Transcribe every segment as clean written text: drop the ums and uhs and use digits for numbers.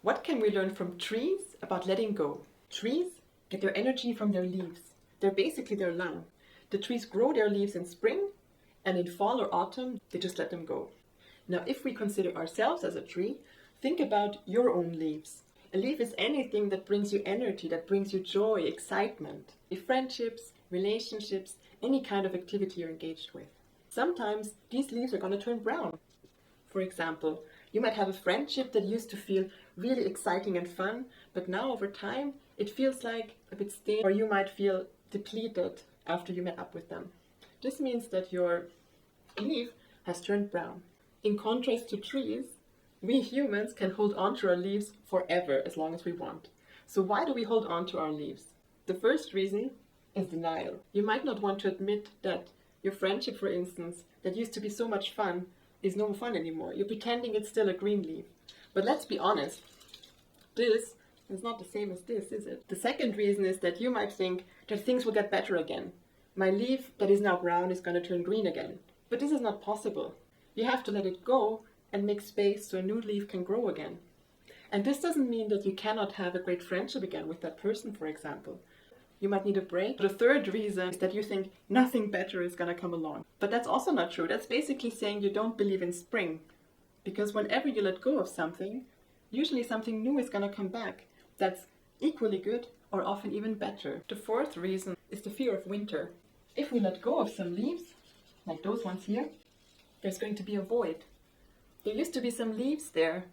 What can we learn from trees about letting go? Trees get their energy from their leaves. They're basically their lung. The trees grow their leaves in spring, and in fall or autumn, they just let them go. Now, if we consider ourselves as a tree, think about your own leaves. A leaf is anything that brings you energy, that brings you joy, excitement, friendships, relationships, any kind of activity you're engaged with. Sometimes these leaves are going to turn brown. For example, you might have a friendship that used to feel really exciting and fun, but now over time it feels like a bit stale, or you might feel depleted after you met up with them. This means that your leaf has turned brown. In contrast to trees, we humans can hold on to our leaves forever as long as we want. So why do we hold on to our leaves? The first reason is denial. You might not want to admit that your friendship, for instance, that used to be so much fun, is no fun anymore. You're pretending it's still a green leaf. But let's be honest, this is not the same as this, is it? The second reason is that you might think that things will get better again. My leaf that is now brown is going to turn green again. But this is not possible. You have to let it go and make space so a new leaf can grow again. And this doesn't mean that you cannot have a great friendship again with that person, for example. You might need a break. The third reason is that you think nothing better is going to come along. But that's also not true. That's basically saying you don't believe in spring. Because whenever you let go of something, usually something new is going to come back that's equally good or often even better. The fourth reason is the fear of winter. If we let go of some leaves, like those ones here, there's going to be a void. There used to be some leaves there,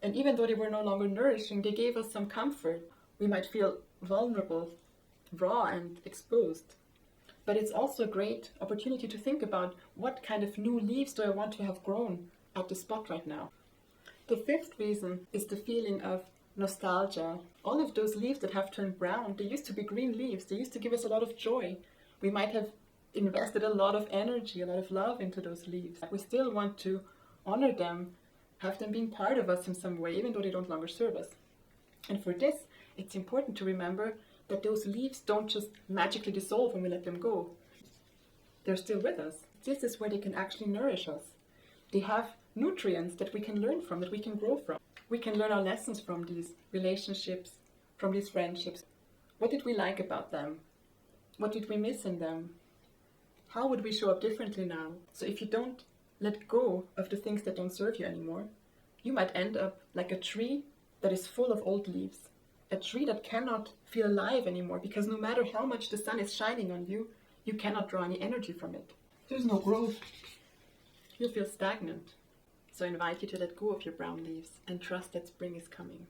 and even though they were no longer nourishing, they gave us some comfort. We might feel vulnerable, raw and exposed. But it's also a great opportunity to think about what kind of new leaves do I want to have grown at the spot right now. The fifth reason is the feeling of nostalgia. All of those leaves that have turned brown, they used to be green leaves. They used to give us a lot of joy. We might have invested a lot of energy, a lot of love into those leaves. We still want to honor them, have them being part of us in some way, even though they don't longer serve us. And for this, it's important to remember that those leaves don't just magically dissolve when we let them go. They're still with us. This is where they can actually nourish us. They have nutrients that we can learn from, that we can grow from. We can learn our lessons from these relationships, from these friendships. What did we like about them? What did we miss in them? How would we show up differently now? So if you don't let go of the things that don't serve you anymore, you might end up like a tree that is full of old leaves. A tree that cannot feel alive anymore because no matter how much the sun is shining on you, you cannot draw any energy from it. There's no growth. You'll feel stagnant. So I invite you to let go of your brown leaves and trust that spring is coming.